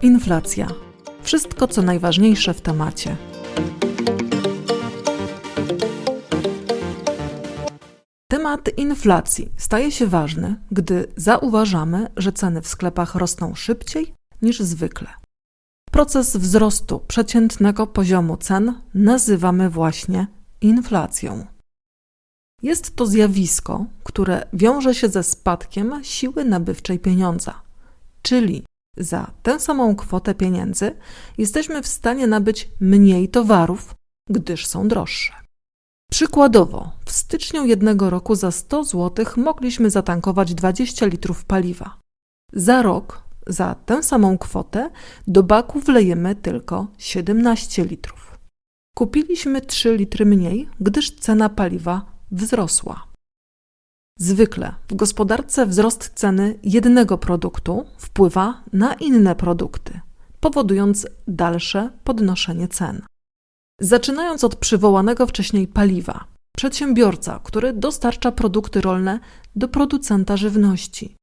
Inflacja. Wszystko, co najważniejsze w temacie. Temat inflacji staje się ważny, gdy zauważamy, że ceny w sklepach rosną szybciej niż zwykle. Proces wzrostu przeciętnego poziomu cen nazywamy właśnie inflacją. Jest to zjawisko, które wiąże się ze spadkiem siły nabywczej pieniądza, czyli za tę samą kwotę pieniędzy jesteśmy w stanie nabyć mniej towarów, gdyż są droższe. Przykładowo, w styczniu jednego roku za 100 zł mogliśmy zatankować 20 litrów paliwa. Za rok, za tę samą kwotę, do baku wlejemy tylko 17 litrów. Kupiliśmy 3 litry mniej, gdyż cena paliwa wzrosła. Zwykle w gospodarce wzrost ceny jednego produktu wpływa na inne produkty, powodując dalsze podnoszenie cen. Zaczynając od przywołanego wcześniej paliwa, przedsiębiorca, który dostarcza produkty rolne do producenta żywności,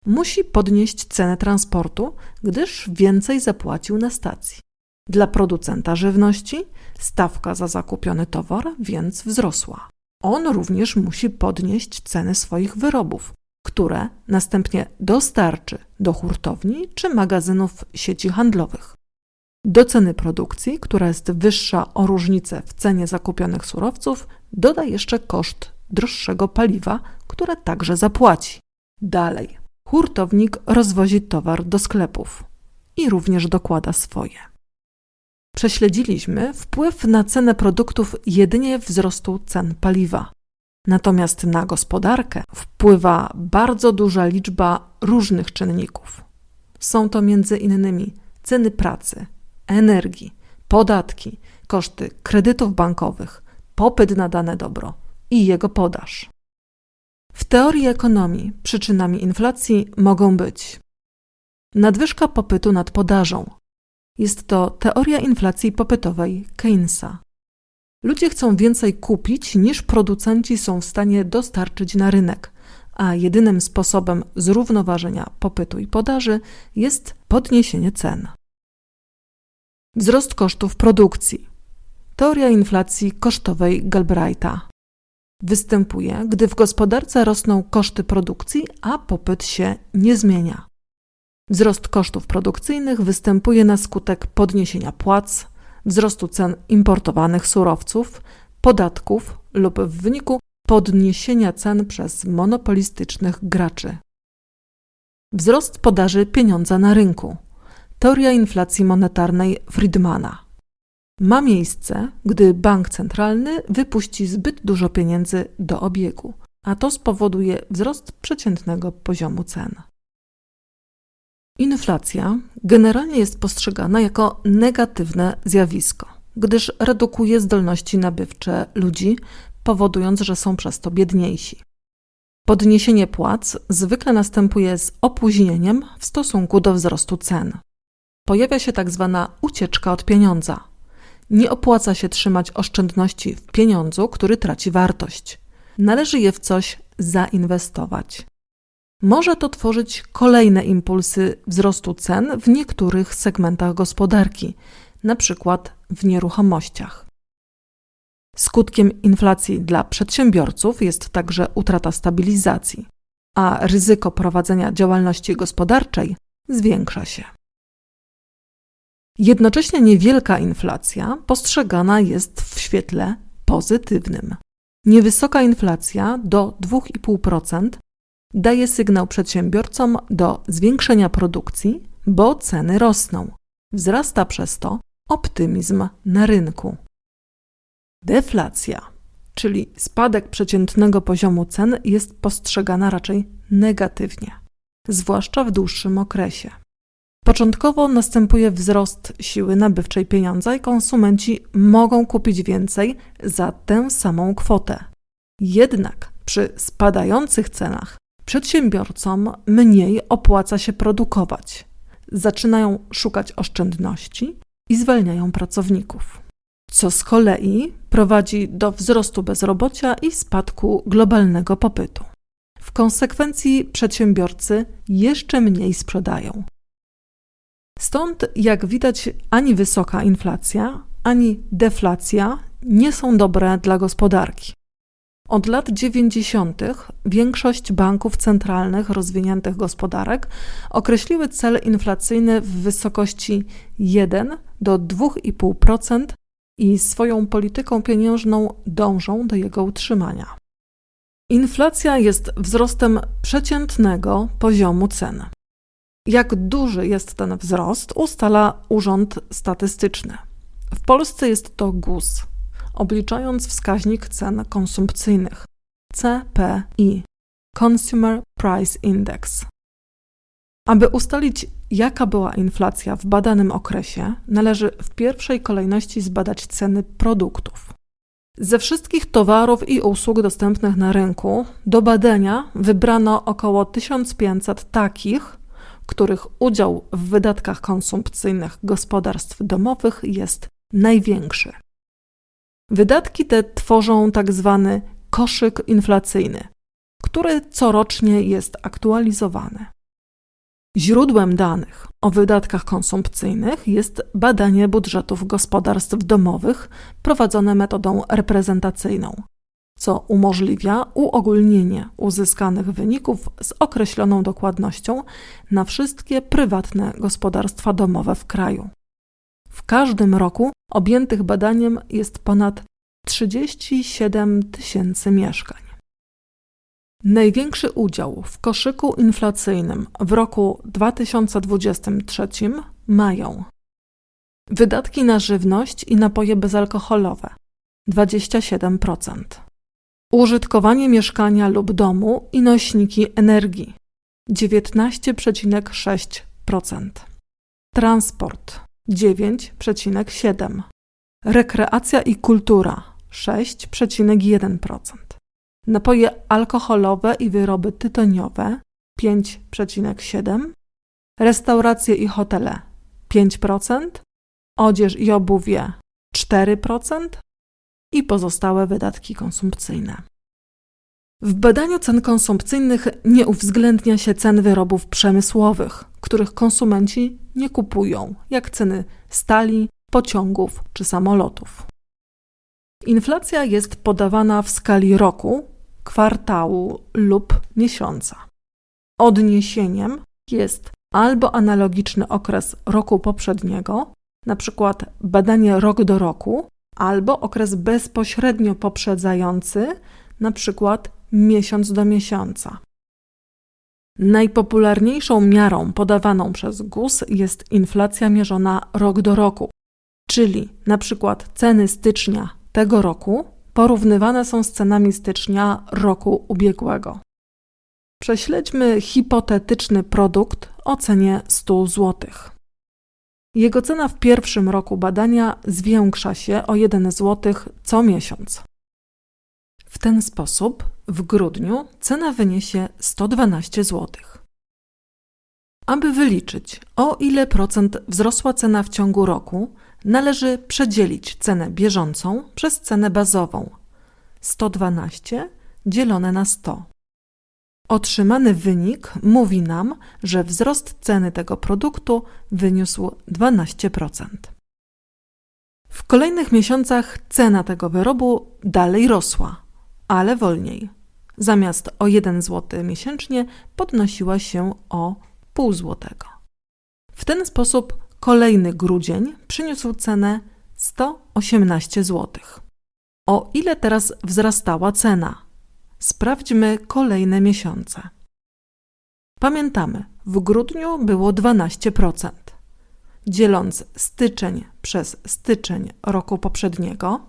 musi podnieść cenę transportu, gdyż więcej zapłacił na stacji. Dla producenta żywności stawka za zakupiony towar więc wzrosła. On również musi podnieść ceny swoich wyrobów, które następnie dostarczy do hurtowni czy magazynów sieci handlowych. Do ceny produkcji, która jest wyższa o różnicę w cenie zakupionych surowców, doda jeszcze koszt droższego paliwa, które także zapłaci. Dalej, hurtownik rozwozi towar do sklepów i również dokłada swoje. Prześledziliśmy wpływ na cenę produktów jedynie wzrostu cen paliwa. Natomiast na gospodarkę wpływa bardzo duża liczba różnych czynników. Są to m.in. ceny pracy, energii, podatki, koszty kredytów bankowych, popyt na dane dobro i jego podaż. W teorii ekonomii przyczynami inflacji mogą być nadwyżka popytu nad podażą. Jest to teoria inflacji popytowej Keynesa. Ludzie chcą więcej kupić, niż producenci są w stanie dostarczyć na rynek, a jedynym sposobem zrównoważenia popytu i podaży jest podniesienie cen. Wzrost kosztów produkcji. Teoria inflacji kosztowej Galbraitha. Występuje, gdy w gospodarce rosną koszty produkcji, a popyt się nie zmienia. Wzrost kosztów produkcyjnych występuje na skutek podniesienia płac, wzrostu cen importowanych surowców, podatków lub w wyniku podniesienia cen przez monopolistycznych graczy. Wzrost podaży pieniądza na rynku. Teoria inflacji monetarnej Friedmana. Ma miejsce, gdy bank centralny wypuści zbyt dużo pieniędzy do obiegu, a to spowoduje wzrost przeciętnego poziomu cen. Inflacja generalnie jest postrzegana jako negatywne zjawisko, gdyż redukuje zdolności nabywcze ludzi, powodując, że są przez to biedniejsi. Podniesienie płac zwykle następuje z opóźnieniem w stosunku do wzrostu cen. Pojawia się tak zwana ucieczka od pieniądza. Nie opłaca się trzymać oszczędności w pieniądzu, który traci wartość. Należy je w coś zainwestować. Może to tworzyć kolejne impulsy wzrostu cen w niektórych segmentach gospodarki, np. w nieruchomościach. Skutkiem inflacji dla przedsiębiorców jest także utrata stabilizacji, a ryzyko prowadzenia działalności gospodarczej zwiększa się. Jednocześnie niewielka inflacja postrzegana jest w świetle pozytywnym. Niewysoka inflacja do 2,5% daje sygnał przedsiębiorcom do zwiększenia produkcji, bo ceny rosną. Wzrasta przez to optymizm na rynku. Deflacja, czyli spadek przeciętnego poziomu cen, jest postrzegana raczej negatywnie, zwłaszcza w dłuższym okresie. Początkowo następuje wzrost siły nabywczej pieniądza i konsumenci mogą kupić więcej za tę samą kwotę. Jednak przy spadających cenach przedsiębiorcom mniej opłaca się produkować. Zaczynają szukać oszczędności i zwalniają pracowników, co z kolei prowadzi do wzrostu bezrobocia i spadku globalnego popytu. W konsekwencji przedsiębiorcy jeszcze mniej sprzedają. Stąd, jak widać, ani wysoka inflacja, ani deflacja nie są dobre dla gospodarki. Od lat 90. większość banków centralnych rozwiniętych gospodarek określiły cel inflacyjny w wysokości 1 do 2,5% i swoją polityką pieniężną dążą do jego utrzymania. Inflacja jest wzrostem przeciętnego poziomu cen. Jak duży jest ten wzrost, ustala Urząd Statystyczny. W Polsce jest to GUS, obliczając wskaźnik cen konsumpcyjnych CPI, Consumer Price Index. Aby ustalić, jaka była inflacja w badanym okresie, należy w pierwszej kolejności zbadać ceny produktów. Ze wszystkich towarów i usług dostępnych na rynku do badania wybrano około 1500 takich, których udział w wydatkach konsumpcyjnych gospodarstw domowych jest największy. Wydatki te tworzą tzw. koszyk inflacyjny, który corocznie jest aktualizowany. Źródłem danych o wydatkach konsumpcyjnych jest badanie budżetów gospodarstw domowych prowadzone metodą reprezentacyjną, co umożliwia uogólnienie uzyskanych wyników z określoną dokładnością na wszystkie prywatne gospodarstwa domowe w kraju. W każdym roku objętych badaniem jest ponad 37 000 mieszkań. Największy udział w koszyku inflacyjnym w roku 2023 mają wydatki na żywność i napoje bezalkoholowe 27%, użytkowanie mieszkania lub domu i nośniki energii 19,6%, transport 9,7%, rekreacja i kultura 6,1%, napoje alkoholowe i wyroby tytoniowe 5,7%, restauracje i hotele 5%, odzież i obuwie 4% i pozostałe wydatki konsumpcyjne. W badaniu cen konsumpcyjnych nie uwzględnia się cen wyrobów przemysłowych, których konsumenci nie kupują, jak ceny stali, pociągów czy samolotów. Inflacja jest podawana w skali roku, kwartału lub miesiąca. Odniesieniem jest albo analogiczny okres roku poprzedniego, np. badanie rok do roku, albo okres bezpośrednio poprzedzający, np. miesiąc do miesiąca. Najpopularniejszą miarą podawaną przez GUS jest inflacja mierzona rok do roku, czyli np. ceny stycznia tego roku porównywane są z cenami stycznia roku ubiegłego. Prześledźmy hipotetyczny produkt o cenie 100 zł. Jego cena w pierwszym roku badania zwiększa się o 1 zł co miesiąc. W ten sposób w grudniu cena wyniesie 112 zł. Aby wyliczyć, o ile procent wzrosła cena w ciągu roku, należy przedzielić cenę bieżącą przez cenę bazową 112 dzielone na 100. Otrzymany wynik mówi nam, że wzrost ceny tego produktu wyniósł 12%. W kolejnych miesiącach cena tego wyrobu dalej rosła, ale wolniej. Zamiast o 1 zł miesięcznie podnosiła się o pół złotego. W ten sposób kolejny grudzień przyniósł cenę 118 zł. O ile teraz wzrastała cena? Sprawdźmy kolejne miesiące. Pamiętamy, w grudniu było 12%. Dzieląc styczeń przez styczeń roku poprzedniego,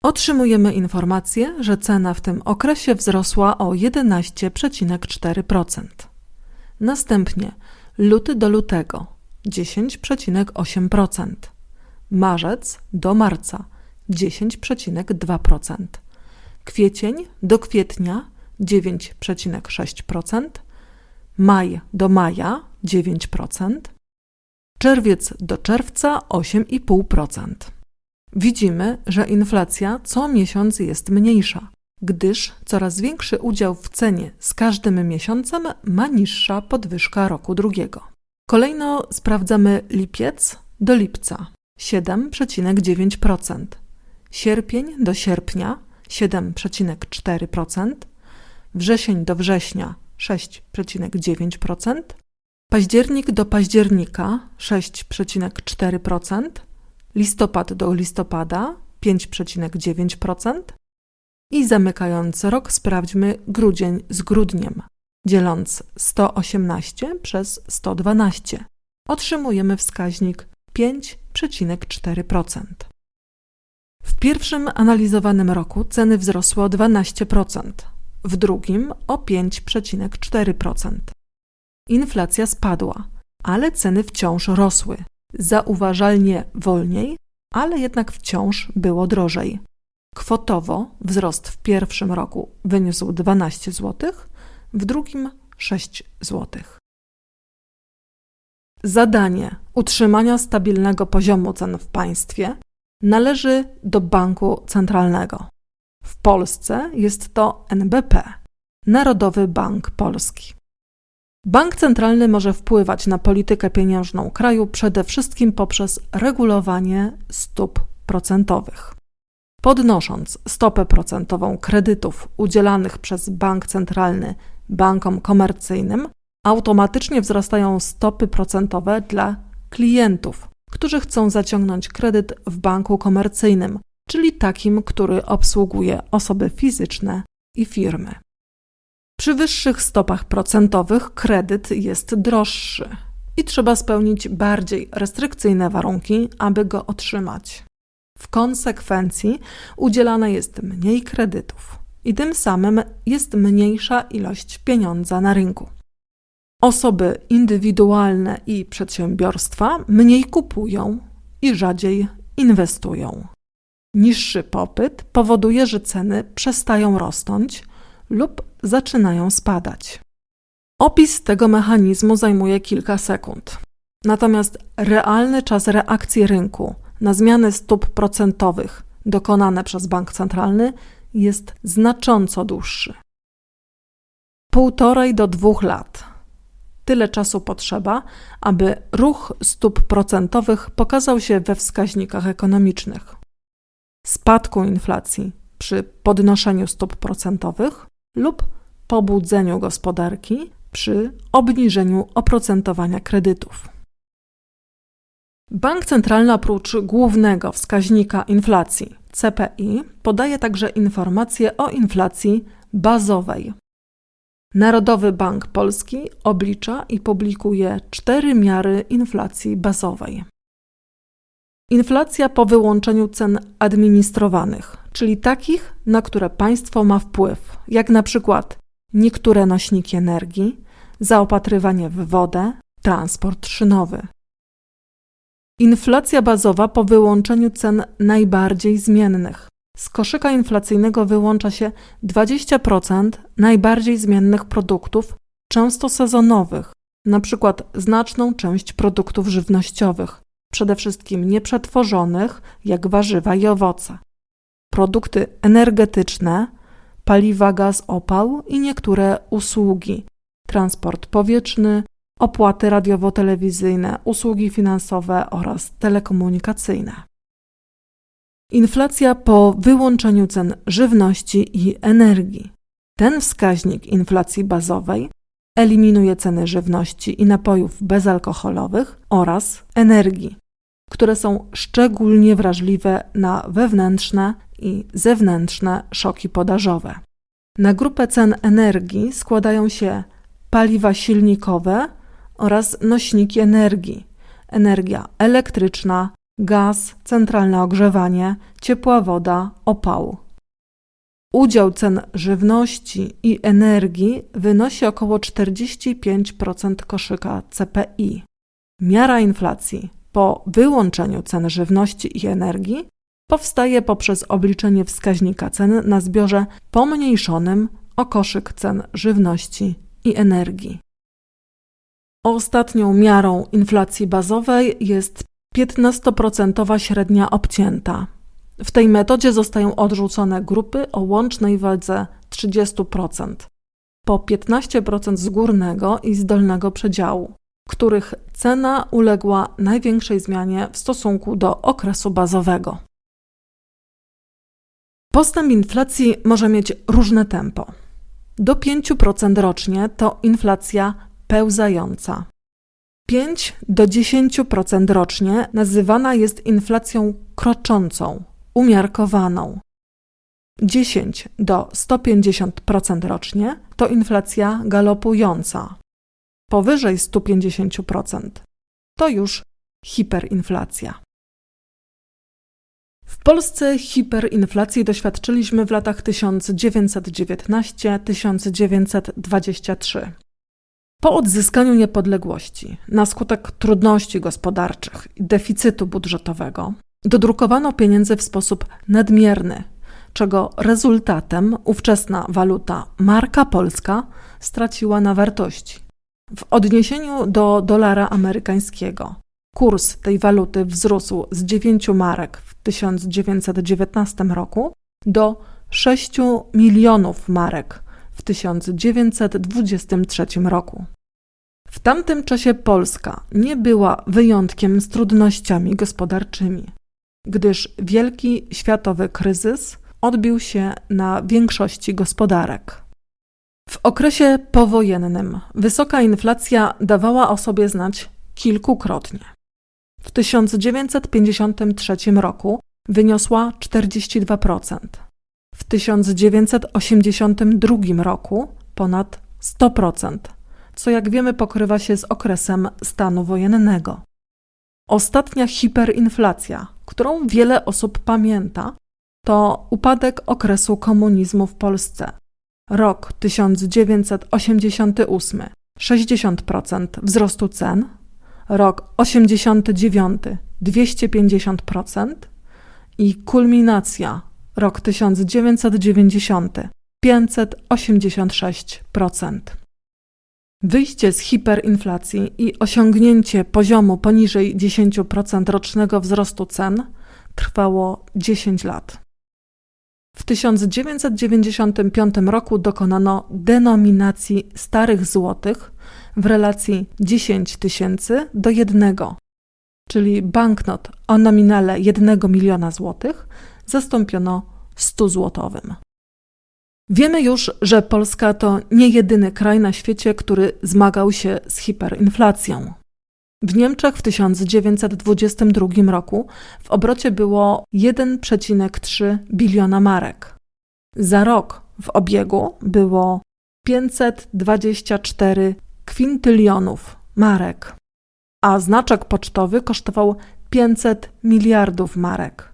otrzymujemy informację, że cena w tym okresie wzrosła o 11,4%. Następnie luty do lutego 10,8%, marzec do marca 10,2%, kwiecień do kwietnia 9,6%, maj do maja 9%, czerwiec do czerwca 8,5%. Widzimy, że inflacja co miesiąc jest mniejsza, gdyż coraz większy udział w cenie z każdym miesiącem ma niższa podwyżka roku drugiego. Kolejno sprawdzamy lipiec do lipca 7,9%, sierpień do sierpnia 7,4%, wrzesień do września 6,9%, październik do października 6,4%, listopad do listopada 5,9% i zamykając rok sprawdźmy grudzień z grudniem. Dzieląc 118 przez 112 otrzymujemy wskaźnik 5,4%. W pierwszym analizowanym roku ceny wzrosły o 12%, w drugim o 5,4%. Inflacja spadła, ale ceny wciąż rosły. Zauważalnie wolniej, ale jednak wciąż było drożej. Kwotowo wzrost w pierwszym roku wyniósł 12 zł, w drugim 6 zł. Zadanie utrzymania stabilnego poziomu cen w państwie należy do Banku Centralnego. W Polsce jest to NBP, Narodowy Bank Polski. Bank centralny może wpływać na politykę pieniężną kraju przede wszystkim poprzez regulowanie stóp procentowych. Podnosząc stopę procentową kredytów udzielanych przez bank centralny bankom komercyjnym, automatycznie wzrastają stopy procentowe dla klientów, którzy chcą zaciągnąć kredyt w banku komercyjnym, czyli takim, który obsługuje osoby fizyczne i firmy. Przy wyższych stopach procentowych kredyt jest droższy i trzeba spełnić bardziej restrykcyjne warunki, aby go otrzymać. W konsekwencji udzielane jest mniej kredytów i tym samym jest mniejsza ilość pieniądza na rynku. Osoby indywidualne i przedsiębiorstwa mniej kupują i rzadziej inwestują. Niższy popyt powoduje, że ceny przestają rosnąć lub zaczynają spadać. Opis tego mechanizmu zajmuje kilka sekund. Natomiast realny czas reakcji rynku na zmiany stóp procentowych dokonane przez bank centralny jest znacząco dłuższy. 1,5 do 2 lat. Tyle czasu potrzeba, aby ruch stóp procentowych pokazał się we wskaźnikach ekonomicznych. Spadku inflacji przy podnoszeniu stóp procentowych lub pobudzeniu gospodarki przy obniżeniu oprocentowania kredytów. Bank centralny oprócz głównego wskaźnika inflacji CPI podaje także informacje o inflacji bazowej. Narodowy Bank Polski oblicza i publikuje 4 miary inflacji bazowej. Inflacja po wyłączeniu cen administrowanych, czyli takich, na które państwo ma wpływ, jak na przykład niektóre nośniki energii, zaopatrywanie w wodę, transport szynowy. Inflacja bazowa po wyłączeniu cen najbardziej zmiennych. Z koszyka inflacyjnego wyłącza się 20% najbardziej zmiennych produktów, często sezonowych, np. znaczną część produktów żywnościowych, przede wszystkim nieprzetworzonych, jak warzywa i owoce. Produkty energetyczne, paliwa, gaz, opał i niektóre usługi, transport powietrzny, opłaty radiowo-telewizyjne, usługi finansowe oraz telekomunikacyjne. Inflacja po wyłączeniu cen żywności i energii. Ten wskaźnik inflacji bazowej eliminuje ceny żywności i napojów bezalkoholowych oraz energii, które są szczególnie wrażliwe na wewnętrzne i zewnętrzne szoki podażowe. Na grupę cen energii składają się paliwa silnikowe oraz nośniki energii, energia elektryczna, gaz, centralne ogrzewanie, ciepła woda, opał. Udział cen żywności i energii wynosi około 45% koszyka CPI. Miara inflacji po wyłączeniu cen żywności i energii powstaje poprzez obliczenie wskaźnika cen na zbiorze pomniejszonym o koszyk cen żywności i energii. Ostatnią miarą inflacji bazowej jest 15% średnia obcięta. W tej metodzie zostają odrzucone grupy o łącznej wadze 30%, po 15% z górnego i z dolnego przedziału, których cena uległa największej zmianie w stosunku do okresu bazowego. Postęp inflacji może mieć różne tempo. Do 5% rocznie to inflacja pełzająca. 5 do 10% rocznie nazywana jest inflacją kroczącą, umiarkowaną. 10 do 150% rocznie to inflacja galopująca. Powyżej 150% to już hiperinflacja. W Polsce hiperinflacji doświadczyliśmy w latach 1919-1923. Po odzyskaniu niepodległości, na skutek trudności gospodarczych i deficytu budżetowego, dodrukowano pieniędzy w sposób nadmierny, czego rezultatem ówczesna waluta marka polska straciła na wartości. W odniesieniu do dolara amerykańskiego kurs tej waluty wzrósł z 9 marek w 1919 roku do 6 milionów marek w 1923 roku. W tamtym czasie Polska nie była wyjątkiem z trudnościami gospodarczymi, gdyż wielki światowy kryzys odbił się na większości gospodarek. W okresie powojennym wysoka inflacja dawała o sobie znać kilkukrotnie. W 1953 roku wyniosła 42%, w 1982 roku ponad 100%, co jak wiemy pokrywa się z okresem stanu wojennego. Ostatnia hiperinflacja, którą wiele osób pamięta, to upadek okresu komunizmu w Polsce. Rok 1988 – 60% wzrostu cen, rok 89 – 250% i kulminacja rok 1990 – 586%. Wyjście z hiperinflacji i osiągnięcie poziomu poniżej 10% rocznego wzrostu cen trwało 10 lat. W 1995 roku dokonano denominacji starych złotych w relacji 10 tysięcy do 1, czyli banknot o nominale 1 miliona złotych zastąpiono 100-złotowym. Wiemy już, że Polska to nie jedyny kraj na świecie, który zmagał się z hiperinflacją. W Niemczech w 1922 roku w obrocie było 1,3 biliona marek. Za rok w obiegu było 524 kwintylionów marek, a znaczek pocztowy kosztował 500 miliardów marek.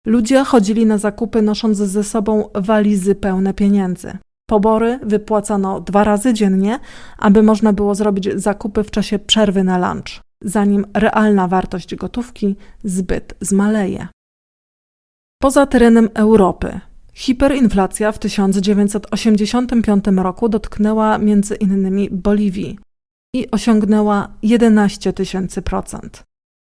Ludzie chodzili na zakupy nosząc ze sobą walizy pełne pieniędzy. Pobory wypłacano 2 razy dziennie, aby można było zrobić zakupy w czasie przerwy na lunch, zanim realna wartość gotówki zbyt zmaleje. Poza terenem Europy hiperinflacja w 1985 roku dotknęła między innymi Boliwii i osiągnęła 11,000%,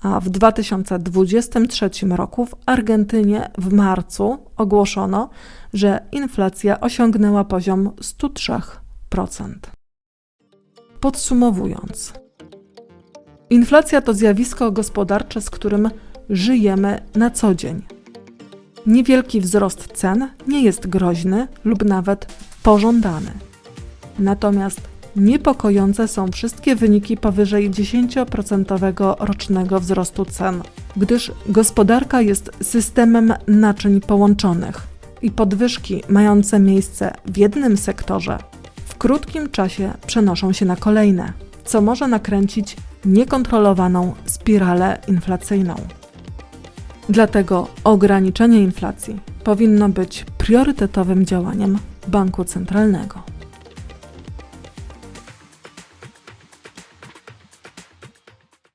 a w 2023 roku w Argentynie w marcu ogłoszono, że inflacja osiągnęła poziom 103%. Podsumowując, inflacja to zjawisko gospodarcze, z którym żyjemy na co dzień. Niewielki wzrost cen nie jest groźny lub nawet pożądany. Natomiast niepokojące są wszystkie wyniki powyżej 10% rocznego wzrostu cen, gdyż gospodarka jest systemem naczyń połączonych i podwyżki mające miejsce w jednym sektorze w krótkim czasie przenoszą się na kolejne, co może nakręcić niekontrolowaną spiralę inflacyjną. Dlatego ograniczenie inflacji powinno być priorytetowym działaniem banku centralnego.